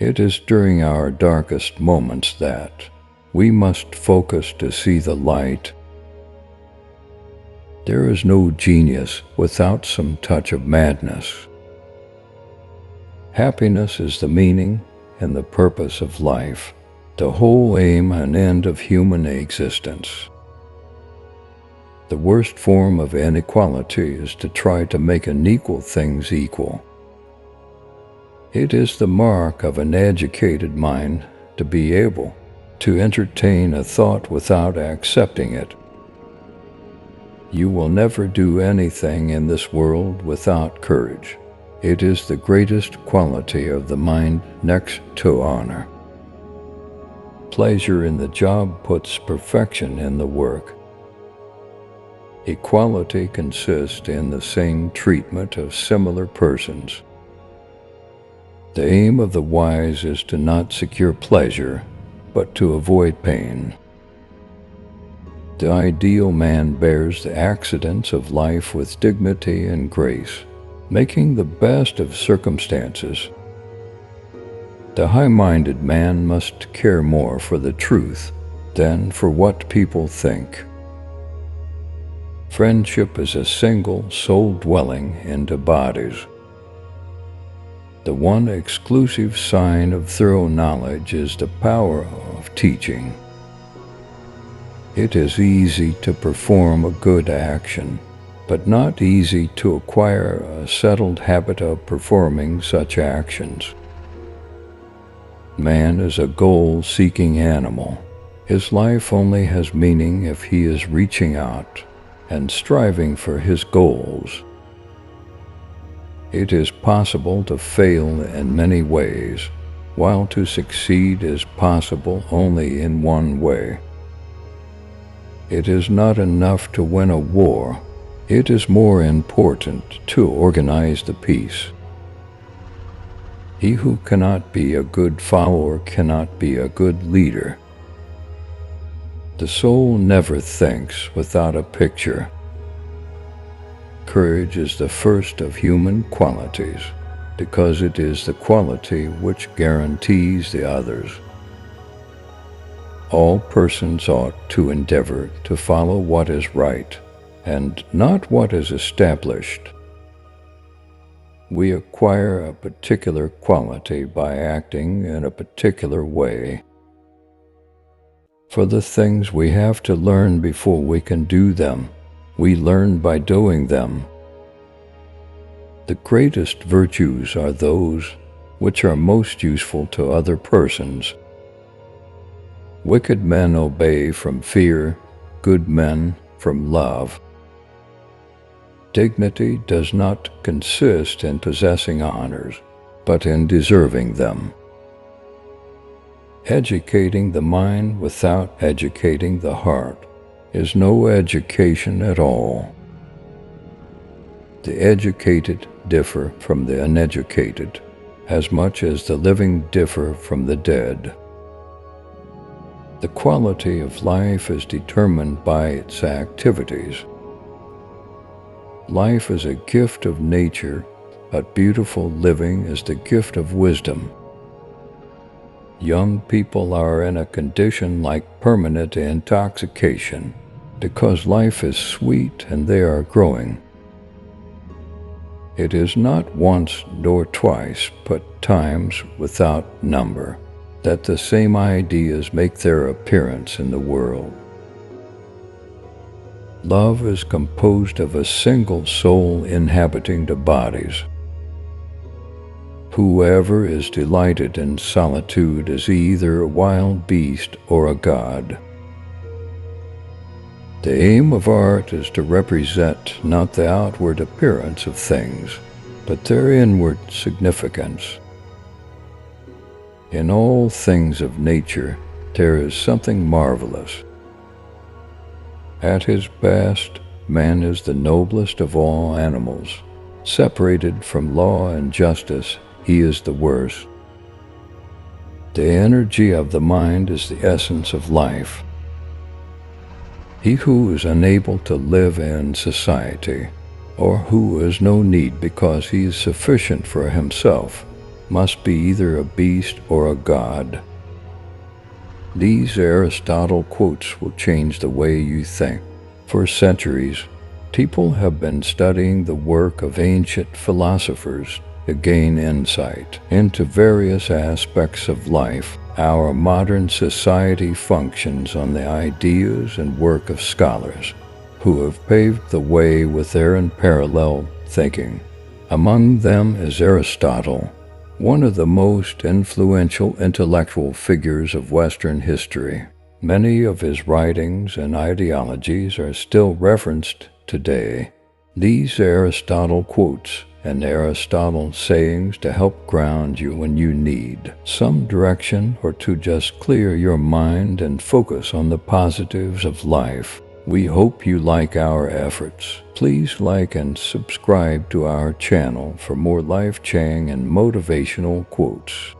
It is during our darkest moments that we must focus to see the light. There is no genius without some touch of madness. Happiness is the meaning and the purpose of life, the whole aim and end of human existence. The worst form of inequality is to try to make unequal things equal. It is the mark of an educated mind to be able to entertain a thought without accepting it. You will never do anything in this world without courage. It is the greatest quality of the mind next to honor. Pleasure in the job puts perfection in the work. Equality consists in the same treatment of similar persons. The aim of the wise is to not secure pleasure, but to avoid pain. The ideal man bears the accidents of life with dignity and grace, making the best of circumstances. The high-minded man must care more for the truth than for what people think. Friendship is a single soul dwelling into bodies. The one exclusive sign of thorough knowledge is the power of teaching. It is easy to perform a good action, but not easy to acquire a settled habit of performing such actions. Man is a goal-seeking animal. His life only has meaning if he is reaching out and striving for his goals. It is possible to fail in many ways, while to succeed is possible only in one way. It is not enough to win a war. It is more important to organize the peace. He who cannot be a good follower cannot be a good leader. The soul never thinks without a picture. Courage is the first of human qualities, because it is the quality which guarantees the others. All persons ought to endeavor to follow what is right, and not what is established. We acquire a particular quality by acting in a particular way. For the things we have to learn before we can do them, we learn by doing them. The greatest virtues are those which are most useful to other persons. Wicked men obey from fear, good men from love. Dignity does not consist in possessing honors, but in deserving them. Educating the mind without educating the heart is no education at all. The educated differ from the uneducated, as much as the living differ from the dead. The quality of life is determined by its activities. Life is a gift of nature, but beautiful living is the gift of wisdom. Young people are in a condition like permanent intoxication, because life is sweet and they are growing. It is not once nor twice, but times without number, that the same ideas make their appearance in the world. Love is composed of a single soul inhabiting the bodies. Whoever is delighted in solitude is either a wild beast or a god. The aim of art is to represent not the outward appearance of things, but their inward significance. In all things of nature, there is something marvelous. At his best, man is the noblest of all animals. Separated from law and justice, he is the worst. The energy of the mind is the essence of life. He who is unable to live in society, or who has no need because he is sufficient for himself, must be either a beast or a god. These Aristotle quotes will change the way you think. For centuries, people have been studying the work of ancient philosophers to gain insight into various aspects of life. Our modern society functions on the ideas and work of scholars who have paved the way with their unparalleled thinking. Among them is Aristotle, one of the most influential intellectual figures of Western history. Many of his writings and ideologies are still referenced today. These Aristotle quotes and Aristotle sayings to help ground you when you need some direction or to just clear your mind and focus on the positives of life. We hope you like our efforts. Please like and subscribe to our channel for more life-changing and motivational quotes.